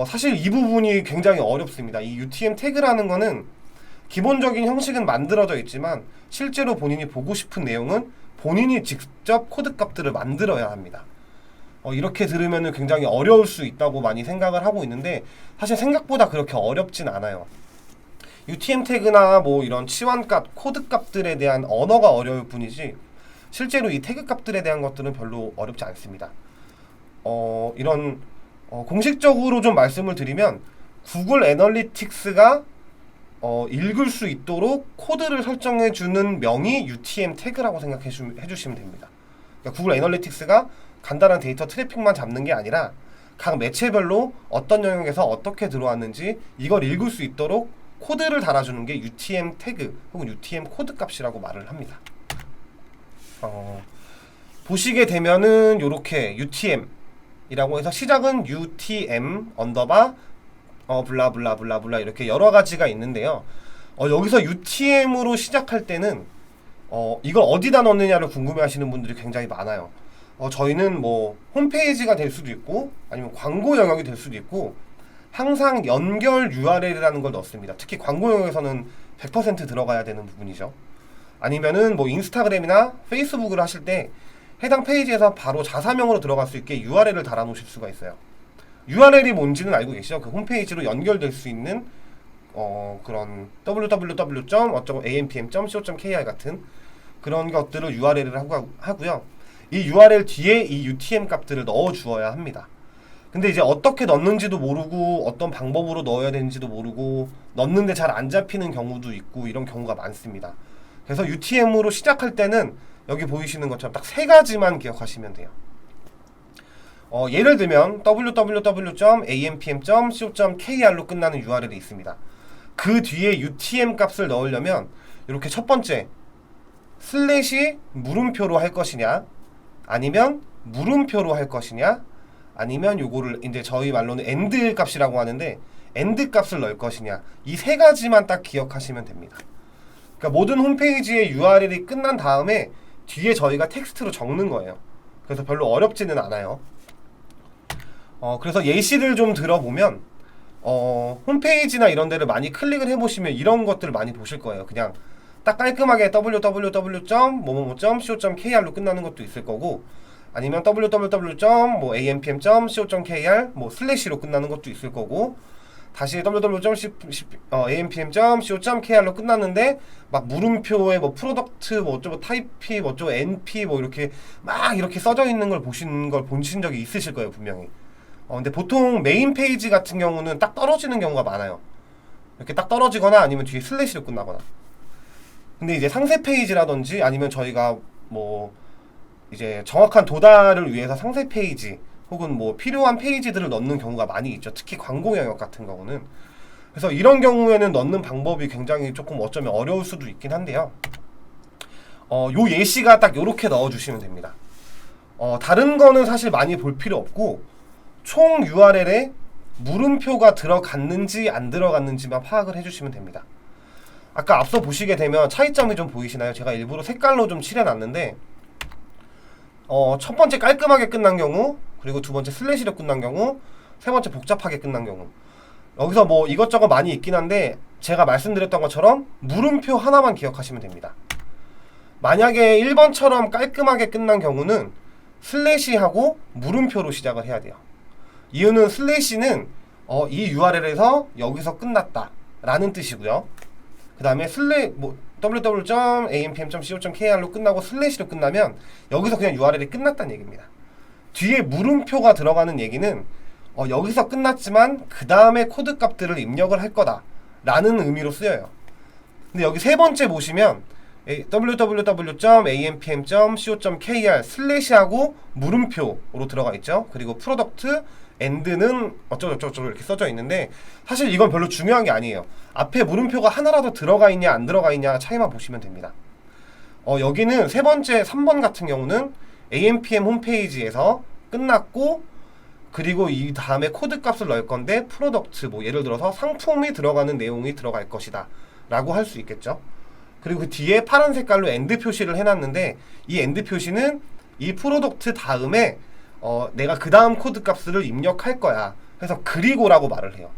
사실 이 부분이 굉장히 어렵습니다. 이 UTM 태그라는 거는 기본적인 형식은 만들어져 있지만 실제로 본인이 보고 싶은 내용은 본인이 직접 코드 값들을 만들어야 합니다. 이렇게 들으면 굉장히 어려울 수 있다고 많이 생각을 하고 있는데 사실 생각보다 그렇게 어렵진 않아요. UTM 태그나 뭐 이런 치환값, 코드 값들에 대한 언어가 어려울 뿐이지 실제로 이 태그 값들에 대한 것들은 별로 어렵지 않습니다. 이런 공식적으로 좀 말씀을 드리면 구글 애널리틱스가 읽을 수 있도록 코드를 설정해주는 명이 UTM 태그라고 해주시면 됩니다. 그러니까 구글 애널리틱스가 간단한 데이터 트래픽만 잡는 게 아니라 각 매체별로 어떤 영역에서 어떻게 들어왔는지 이걸 읽을 수 있도록 코드를 달아주는 게 UTM 태그 혹은 UTM 코드 값이라고 말을 합니다. 보시게 되면은 요렇게 UTM이라고 해서 시작은 UTM 언더바 블라블라블라블라 이렇게 여러 가지가 있는데요. 여기서 UTM으로 시작할 때는 이걸 어디다 넣느냐를 궁금해 하시는 분들이 굉장히 많아요. 저희는 뭐 홈페이지가 될 수도 있고 아니면 광고 영역이 될 수도 있고 항상 연결 URL이라는 걸 넣습니다. 특히 광고 영역에서는 100% 들어가야 되는 부분이죠. 아니면은 뭐 인스타그램이나 페이스북을 하실 때 해당 페이지에서 바로 자사명으로 들어갈 수 있게 URL을 달아 놓으실 수가 있어요. URL이 뭔지는 알고 계시죠? 그 홈페이지로 연결될 수 있는 그런 www.ampm.co.kr 같은 그런 것들을 URL을 하고요. 이 URL 뒤에 이 UTM 값들을 넣어 주어야 합니다. 근데 이제 어떻게 넣는지도 모르고 어떤 방법으로 넣어야 되는지도 모르고 넣는데 잘 안 잡히는 경우도 있고 이런 경우가 많습니다. 그래서 UTM으로 시작할 때는 여기 보이시는 것처럼 딱 세 가지만 기억하시면 돼요. 예를 들면 www.ampm.co.kr로 끝나는 URL이 있습니다. 그 뒤에 UTM 값을 넣으려면 이렇게 첫 번째 슬래시 물음표로 할 것이냐 아니면 물음표로 할 것이냐 아니면 요거를 이제 저희 말로는 엔드 값이라고 하는데 엔드 값을 넣을 것이냐 이 세 가지만 딱 기억하시면 됩니다. 그러니까 모든 홈페이지의 URL이 끝난 다음에 뒤에 저희가 텍스트로 적는 거예요. 그래서 별로 어렵지는 않아요. 그래서 예시를 좀 들어보면 홈페이지나 이런 데를 많이 클릭을 해보시면 이런 것들을 많이 보실 거예요. 그냥 딱 깔끔하게 www.뭐뭐뭐.co.kr로 끝나는 것도 있을 거고 아니면 www.ampm.co.kr 뭐 슬래시로 끝나는 것도 있을 거고 다시 www.ampm.co.kr로 끝났는데 막 물음표에 뭐 프로덕트 뭐 어쩌고 타입P 뭐 어쩌고 NP 뭐 이렇게 막 이렇게 써져 있는 걸 보신 적이 있으실 거예요, 분명히. 근데 보통 메인 페이지 같은 경우는 딱 떨어지는 경우가 많아요. 이렇게 딱 떨어지거나 아니면 뒤에 슬래시로 끝나거나. 근데 이제 상세 페이지라든지 아니면 저희가 뭐 이제 정확한 도달을 위해서 상세 페이지 혹은 뭐 필요한 페이지들을 넣는 경우가 많이 있죠. 특히 광고 영역 같은 경우는. 그래서 이런 경우에는 넣는 방법이 굉장히 조금 어쩌면 어려울 수도 있긴 한데요. 요 예시가 딱 요렇게 넣어주시면 됩니다. 다른 거는 사실 많이 볼 필요 없고 총 URL에 물음표가 들어갔는지 안 들어갔는지만 파악을 해주시면 됩니다. 아까 앞서 보시게 되면 차이점이 좀 보이시나요? 제가 일부러 색깔로 좀 칠해놨는데 첫 번째 깔끔하게 끝난 경우 그리고 두 번째 슬래시로 끝난 경우 세 번째 복잡하게 끝난 경우 여기서 뭐 이것저것 많이 있긴 한데 제가 말씀드렸던 것처럼 물음표 하나만 기억하시면 됩니다. 만약에 1번처럼 깔끔하게 끝난 경우는 슬래시하고 물음표로 시작을 해야 돼요. 이유는 슬래시는 이 URL에서 여기서 끝났다 라는 뜻이고요. 그 다음에 www.ampm.co.kr로 끝나고 슬래시로 끝나면 여기서 그냥 URL이 끝났다는 얘기입니다. 뒤에 물음표가 들어가는 얘기는 여기서 끝났지만 그 다음에 코드 값들을 입력을 할 거다 라는 의미로 쓰여요. 근데 여기 세 번째 보시면 www.ampm.co.kr 슬래시하고 물음표로 들어가 있죠. 그리고 프로덕트 엔드는 어쩌고저쩌고 이렇게 써져 있는데 사실 이건 별로 중요한 게 아니에요. 앞에 물음표가 하나라도 들어가 있냐 안 들어가 있냐 차이만 보시면 됩니다. 여기는 세 번째 3번 같은 경우는 AMPM 홈페이지에서 끝났고 그리고 이 다음에 코드 값을 넣을 건데 프로덕트 뭐 예를 들어서 상품이 들어가는 내용이 들어갈 것이다 라고 할 수 있겠죠. 그리고 그 뒤에 파란 색깔로 엔드 표시를 해놨는데 이 엔드 표시는 이 프로덕트 다음에 내가 그 다음 코드 값을 입력할 거야 그래서 그리고라고 말을 해요.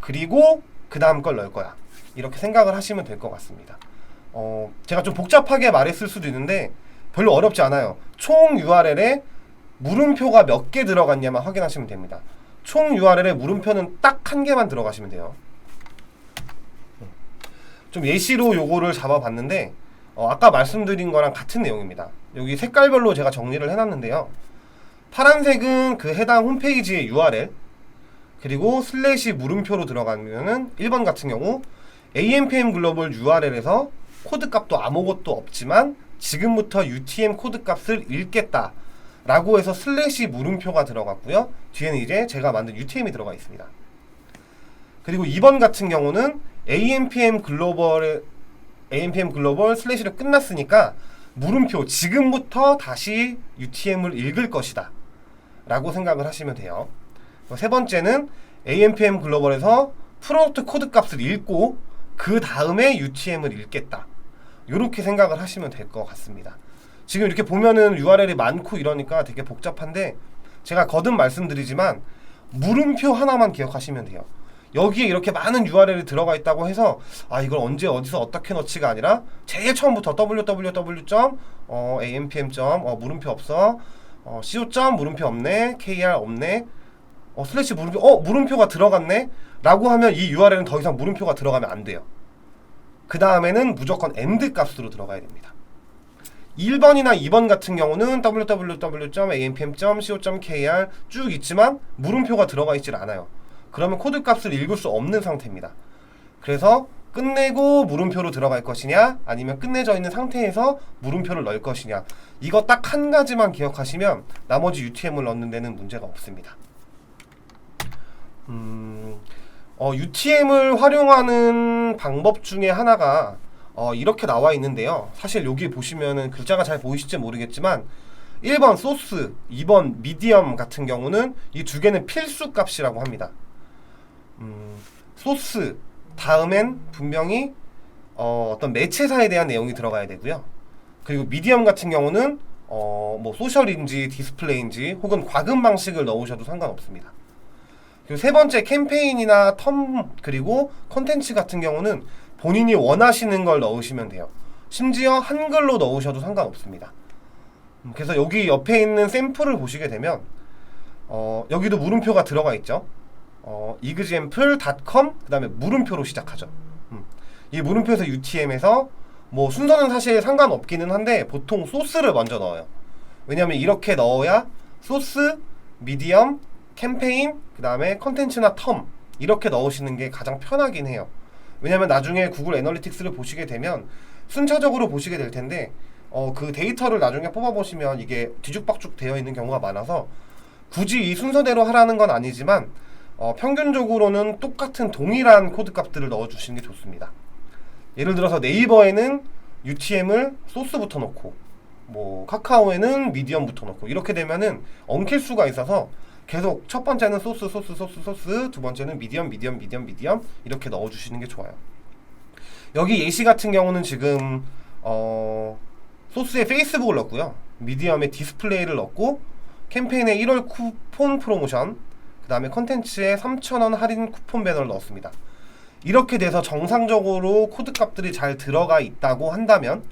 그리고 그 다음 걸 넣을 거야. 이렇게 생각을 하시면 될 것 같습니다. 제가 좀 복잡하게 말했을 수도 있는데 별로 어렵지 않아요. 총 URL에 물음표가 몇 개 들어갔냐만 확인하시면 됩니다. 총 URL에 물음표는 딱 한 개만 들어가시면 돼요. 좀 예시로 요거를 잡아봤는데 아까 말씀드린 거랑 같은 내용입니다. 여기 색깔별로 제가 정리를 해놨는데요. 파란색은 그 해당 홈페이지의 URL, 그리고 슬래시 물음표로 들어가면은 1번 같은 경우 AMPM 글로벌 URL에서 코드 값도 아무것도 없지만 지금부터 UTM 코드 값을 읽겠다 라고 해서 슬래시 물음표가 들어갔고요. 뒤에는 이제 제가 만든 UTM이 들어가 있습니다. 그리고 2번 같은 경우는 AMPM 글로벌 슬래시로 끝났으니까 물음표 지금부터 다시 UTM을 읽을 것이다 라고 생각을 하시면 돼요. 세 번째는 AMPM 글로벌에서 프로덕트 코드 값을 읽고 그 다음에 UTM을 읽겠다, 이렇게 생각을 하시면 될 것 같습니다. 지금 이렇게 보면은 URL이 많고 이러니까 되게 복잡한데 제가 거듭 말씀드리지만 물음표 하나만 기억하시면 돼요. 여기에 이렇게 많은 URL이 들어가 있다고 해서 이걸 언제 어디서 어떻게 넣지가 아니라 제일 처음부터 www. ampm. 물음표 없어. co. 물음표 없네. kr 없네. 슬래시 물음표 물음표가 들어갔네 라고 하면 이 URL은 더 이상 물음표가 들어가면 안 돼요. 그 다음에는 무조건 end 값으로 들어가야 됩니다. 1번이나 2번 같은 경우는 www.ampm.co.kr 쭉 있지만 물음표가 들어가 있질 않아요. 그러면 코드 값을 읽을 수 없는 상태입니다. 그래서 끝내고 물음표로 들어갈 것이냐, 아니면 끝내져 있는 상태에서 물음표를 넣을 것이냐, 이거 딱 한 가지만 기억하시면 나머지 UTM을 넣는 데는 문제가 없습니다. UTM을 활용하는 방법 중에 하나가 이렇게 나와 있는데요. 사실 여기 보시면은 글자가 잘 보이실지 모르겠지만 1번 소스, 2번 미디엄 같은 경우는 이 두 개는 필수 값이라고 합니다. 소스 다음엔 분명히 어떤 매체사에 대한 내용이 들어가야 되고요. 그리고 미디엄 같은 경우는 뭐 소셜인지 디스플레이인지 혹은 과금 방식을 넣으셔도 상관없습니다. 그리고 세 번째 캠페인이나 텀 그리고 컨텐츠 같은 경우는 본인이 원하시는 걸 넣으시면 돼요. 심지어 한글로 넣으셔도 상관없습니다. 그래서 여기 옆에 있는 샘플을 보시게 되면 여기도 물음표가 들어가 있죠. example.com 그 다음에 물음표로 시작하죠. 이 물음표에서 UTM에서 뭐 순서는 사실 상관없기는 한데 보통 소스를 먼저 넣어요. 왜냐하면 이렇게 넣어야 소스, 미디엄, 캠페인, 그 다음에 컨텐츠나 텀 이렇게 넣으시는 게 가장 편하긴 해요. 왜냐면 나중에 구글 애널리틱스를 보시게 되면 순차적으로 보시게 될 텐데 그 데이터를 나중에 뽑아보시면 이게 뒤죽박죽 되어 있는 경우가 많아서 굳이 이 순서대로 하라는 건 아니지만 평균적으로는 똑같은 동일한 코드 값들을 넣어주시는 게 좋습니다. 예를 들어서 네이버에는 UTM을 소스부터 넣고 뭐 카카오에는 미디엄부터 넣고 이렇게 되면은 엉킬 수가 있어서 계속 첫 번째는 소스, 두 번째는 미디엄 이렇게 넣어주시는 게 좋아요. 여기 예시 같은 경우는 지금 소스에 페이스북을 넣었고요, 미디엄에 디스플레이를 넣고 캠페인에 1월 쿠폰 프로모션, 그 다음에 컨텐츠에 3,000원 할인 쿠폰 배너를 넣었습니다. 이렇게 돼서 정상적으로 코드 값들이 잘 들어가 있다고 한다면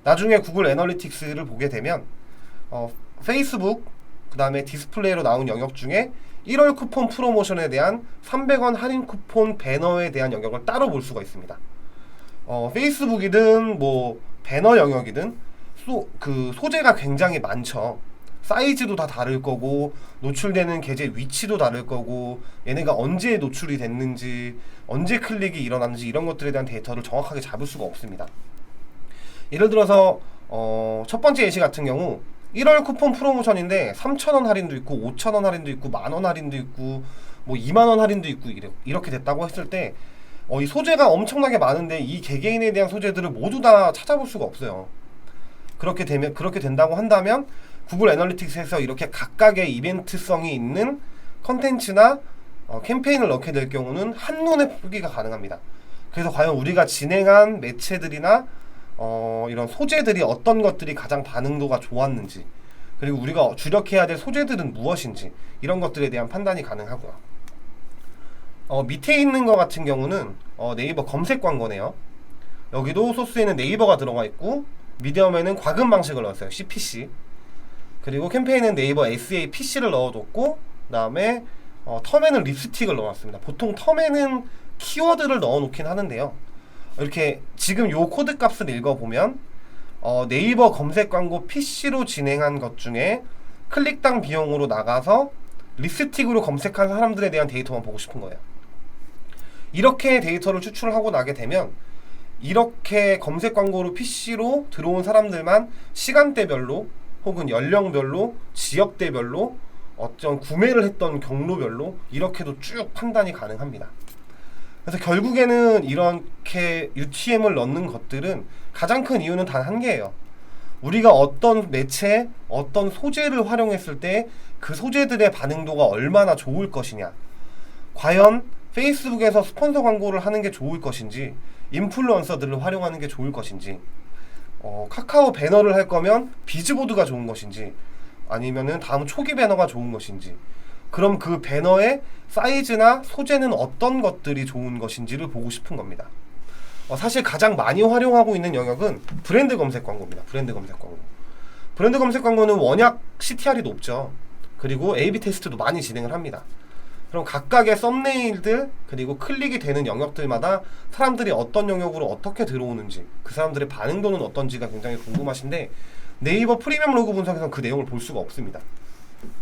나중에 구글 애널리틱스를 보게 되면 페이스북 그 다음에 디스플레이로 나온 영역 중에 1월 쿠폰 프로모션에 대한 300원 할인 쿠폰 배너에 대한 영역을 따로 볼 수가 있습니다. 페이스북이든 뭐 배너 영역이든 그 소재가 굉장히 많죠. 사이즈도 다 다를 거고 노출되는 계제 위치도 다를 거고 얘네가 언제 노출이 됐는지 언제 클릭이 일어났는지 이런 것들에 대한 데이터를 정확하게 잡을 수가 없습니다. 예를 들어서 첫 번째 예시 같은 경우 1월 쿠폰 프로모션인데 3,000원 할인도 있고 5,000원 할인도 있고 만원 할인도 있고 뭐 2만원 할인도 있고 이렇게 됐다고 했을 때 이 소재가 엄청나게 많은데 이 개개인에 대한 소재들을 모두 다 찾아볼 수가 없어요. 그렇게 된다고 한다면 구글 애널리틱스에서 이렇게 각각의 이벤트성이 있는 컨텐츠나 캠페인을 넣게 될 경우는 한눈에 보기가 가능합니다. 그래서 과연 우리가 진행한 매체들이나 이런 소재들이 어떤 것들이 가장 반응도가 좋았는지, 그리고 우리가 주력해야 될 소재들은 무엇인지 이런 것들에 대한 판단이 가능하고요. 밑에 있는 것 같은 경우는 네이버 검색 광고네요. 여기도 소스에는 네이버가 들어가 있고 미디엄에는 과금 방식을 넣었어요. CPC. 그리고 캠페인은 네이버 SAPC를 넣어뒀고 그 다음에 텀에는 립스틱을 넣어놨습니다. 보통 텀에는 키워드를 넣어놓긴 하는데요. 이렇게 지금 요 코드 값을 읽어보면 네이버 검색 광고 PC로 진행한 것 중에 클릭당 비용으로 나가서 립스틱으로 검색한 사람들에 대한 데이터만 보고 싶은 거예요. 이렇게 데이터를 추출하고 나게 되면 이렇게 검색 광고로 PC로 들어온 사람들만 시간대별로 혹은 연령별로 지역대별로 어떤 구매를 했던 경로별로 이렇게도 쭉 판단이 가능합니다. 그래서 결국에는 이렇게 UTM을 넣는 것들은 가장 큰 이유는 단 한 개예요. 우리가 어떤 매체, 어떤 소재를 활용했을 때 그 소재들의 반응도가 얼마나 좋을 것이냐, 과연 페이스북에서 스폰서 광고를 하는 게 좋을 것인지, 인플루언서들을 활용하는 게 좋을 것인지, 카카오 배너를 할 거면 비즈보드가 좋은 것인지, 아니면은 다음 초기 배너가 좋은 것인지, 그럼 그 배너의 사이즈나 소재는 어떤 것들이 좋은 것인지를 보고 싶은 겁니다. 사실 가장 많이 활용하고 있는 영역은 브랜드 검색 광고입니다. 브랜드 검색 광고. 브랜드 검색 광고는 워낙 CTR이 높죠. 그리고 A/B 테스트도 많이 진행을 합니다. 그럼 각각의 썸네일들 그리고 클릭이 되는 영역들마다 사람들이 어떤 영역으로 어떻게 들어오는지, 그 사람들의 반응도는 어떤지가 굉장히 궁금하신데 네이버 프리미엄 로그 분석에서는 그 내용을 볼 수가 없습니다.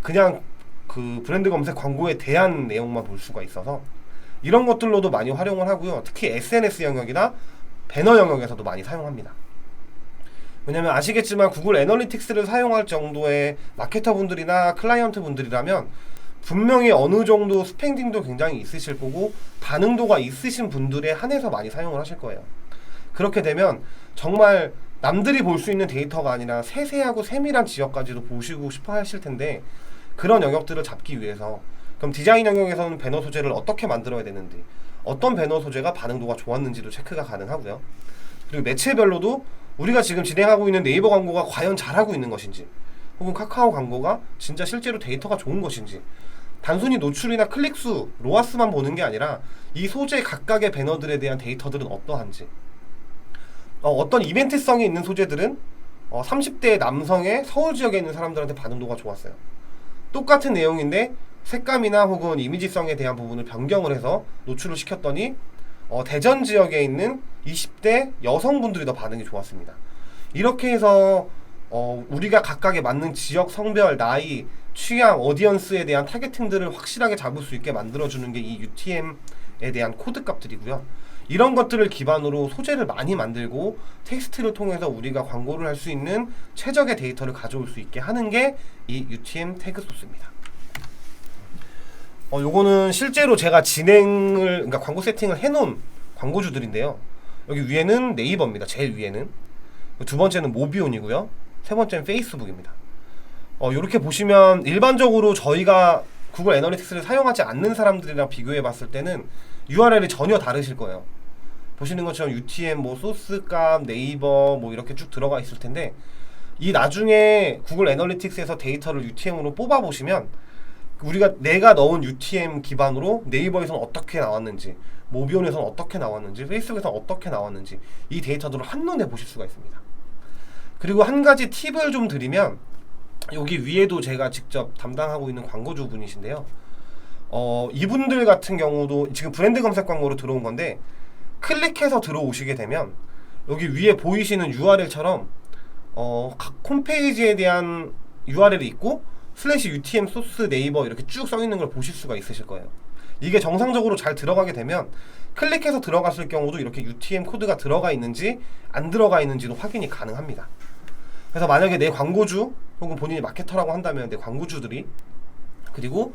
그냥 그 브랜드 검색 광고에 대한 내용만 볼 수가 있어서 이런 것들로도 많이 활용을 하고요. 특히 SNS 영역이나 배너 영역에서도 많이 사용합니다. 왜냐면 아시겠지만 구글 애널리틱스를 사용할 정도의 마케터 분들이나 클라이언트 분들이라면 분명히 어느 정도 스펙딩도 굉장히 있으실 거고 반응도가 있으신 분들에 한해서 많이 사용을 하실 거예요. 그렇게 되면 정말 남들이 볼 수 있는 데이터가 아니라 세세하고 세밀한 지역까지도 보시고 싶어 하실 텐데, 그런 영역들을 잡기 위해서 그럼 디자인 영역에서는 배너 소재를 어떻게 만들어야 되는지, 어떤 배너 소재가 반응도가 좋았는지도 체크가 가능하고요. 그리고 매체별로도 우리가 지금 진행하고 있는 네이버 광고가 과연 잘하고 있는 것인지, 혹은 카카오 광고가 진짜 실제로 데이터가 좋은 것인지, 단순히 노출이나 클릭수, 로아스만 보는 게 아니라 이 소재 각각의 배너들에 대한 데이터들은 어떠한지, 어떤 이벤트성이 있는 소재들은 30대 남성의 서울 지역에 있는 사람들한테 반응도가 좋았어요. 똑같은 내용인데 색감이나 혹은 이미지성에 대한 부분을 변경을 해서 노출을 시켰더니 대전 지역에 있는 20대 여성분들이 더 반응이 좋았습니다. 이렇게 해서 우리가 각각에 맞는 지역, 성별, 나이, 취향, 오디언스에 대한 타겟팅들을 확실하게 잡을 수 있게 만들어주는 게 이 UTM에 대한 코드 값들이고요. 이런 것들을 기반으로 소재를 많이 만들고 텍스트를 통해서 우리가 광고를 할 수 있는 최적의 데이터를 가져올 수 있게 하는 게 이 UTM 태그 소스입니다. 요거는 실제로 제가 그러니까 광고 세팅을 해놓은 광고주들인데요. 여기 위에는 네이버입니다. 제일 위에는. 두 번째는 모비온이고요. 세 번째는 페이스북입니다. 이렇게 보시면 일반적으로 저희가 구글 애널리틱스를 사용하지 않는 사람들이랑 비교해 봤을 때는 URL이 전혀 다르실 거예요. 보시는 것처럼 UTM, 소스값, 네이버 이렇게 쭉 들어가 있을 텐데, 이 나중에 구글 애널리틱스에서 데이터를 UTM으로 뽑아 보시면 내가 넣은 UTM 기반으로 네이버에서는 어떻게 나왔는지, 모비온에서는 어떻게 나왔는지, 페이스북에서는 어떻게 나왔는지 이 데이터들을 한눈에 보실 수가 있습니다. 그리고 한 가지 팁을 좀 드리면, 여기 위에도 제가 직접 담당하고 있는 광고주 분이신데요. 이분들 같은 경우도 지금 브랜드 검색 광고로 들어온 건데, 클릭해서 들어오시게 되면 여기 위에 보이시는 URL처럼 각 홈페이지에 대한 URL이 있고 /UTM 소스 네이버 이렇게 쭉 써있는 걸 보실 수가 있으실 거예요. 이게 정상적으로 잘 들어가게 되면 클릭해서 들어갔을 경우도 이렇게 UTM 코드가 들어가 있는지 안 들어가 있는지도 확인이 가능합니다. 그래서 만약에 내 광고주 혹은 본인이 마케터라고 한다면 내 광고주들이, 그리고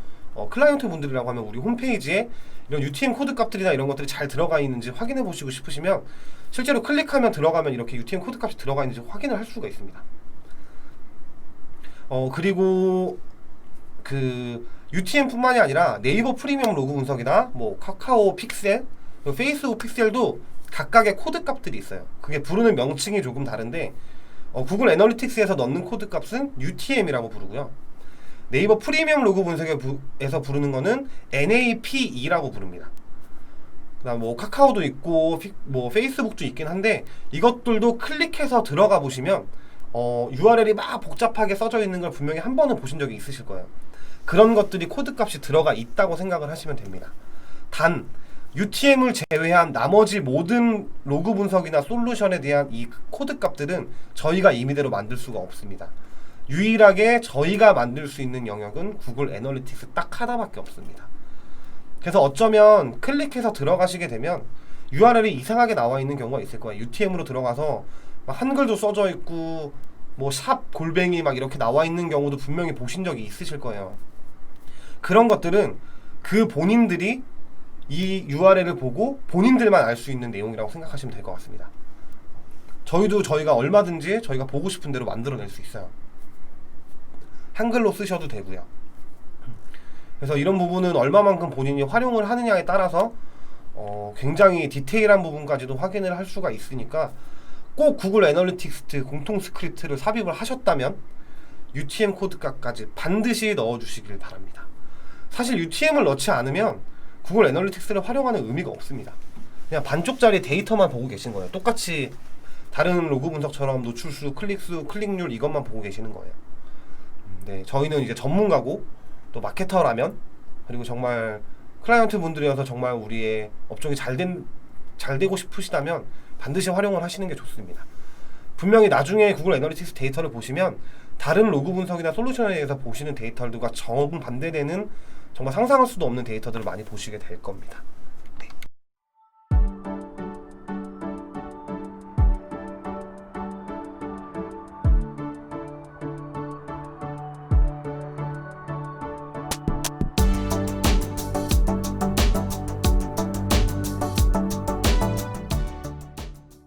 클라이언트 분들이라고 하면 우리 홈페이지에 이런 UTM 코드 값들이나 이런 것들이 잘 들어가 있는지 확인해 보시고 싶으시면 실제로 클릭하면 들어가면 이렇게 UTM 코드 값이 들어가 있는지 확인을 할 수가 있습니다. 그리고 그 UTM 뿐만이 아니라 네이버 프리미엄 로그 분석이나 카카오 픽셀, 페이스북 픽셀도 각각의 코드 값들이 있어요. 그게 부르는 명칭이 조금 다른데 구글 애널리틱스에서 넣는 코드 값은 UTM이라고 부르고요. 네이버 프리미엄 로그 분석에서 부르는 거는 NAPE라고 부릅니다. 그다음 뭐 카카오도 있고 뭐 페이스북도 있긴 한데 이것들도 클릭해서 들어가 보시면 URL이 막 복잡하게 써져 있는 걸 분명히 한 번은 보신 적이 있으실 거예요. 그런 것들이 코드 값이 들어가 있다고 생각을 하시면 됩니다. 단 UTM을 제외한 나머지 모든 로그 분석이나 솔루션에 대한 이 코드 값들은 저희가 임의대로 만들 수가 없습니다. 유일하게 저희가 만들 수 있는 영역은 구글 애널리틱스 딱 하나밖에 없습니다. 그래서 어쩌면 클릭해서 들어가시게 되면 URL이 이상하게 나와 있는 경우가 있을 거예요. UTM으로 들어가서 막 한글도 써져 있고 뭐 샵 골뱅이 막 이렇게 나와 있는 경우도 분명히 보신 적이 있으실 거예요. 그런 것들은 그 본인들이 이 URL을 보고 본인들만 알 수 있는 내용이라고 생각하시면 될 것 같습니다. 저희가 얼마든지 저희가 보고 싶은 대로 만들어낼 수 있어요. 한글로 쓰셔도 되고요. 그래서 이런 부분은 얼마만큼 본인이 활용을 하느냐에 따라서 굉장히 디테일한 부분까지도 확인을 할 수가 있으니까 꼭 구글 애널리틱스 공통 스크립트를 삽입을 하셨다면 UTM 코드 값까지 반드시 넣어주시길 바랍니다. 사실 UTM을 넣지 않으면 구글 애널리틱스를 활용하는 의미가 없습니다. 그냥 반쪽짜리 데이터만 보고 계신 거예요. 똑같이 다른 로그 분석처럼 노출수, 클릭수, 클릭률 이것만 보고 계시는 거예요. 네, 저희는 이제 전문가고 또 마케터라면 그리고 정말 클라이언트 분들이어서 정말 우리의 업종이 잘 되고 싶으시다면 반드시 활용을 하시는 게 좋습니다. 분명히 나중에 구글 애널리틱스 데이터를 보시면 다른 로그 분석이나 솔루션에 대해서 보시는 데이터들과 정반대되는 정말 상상할 수도 없는 데이터들을 많이 보시게 될 겁니다.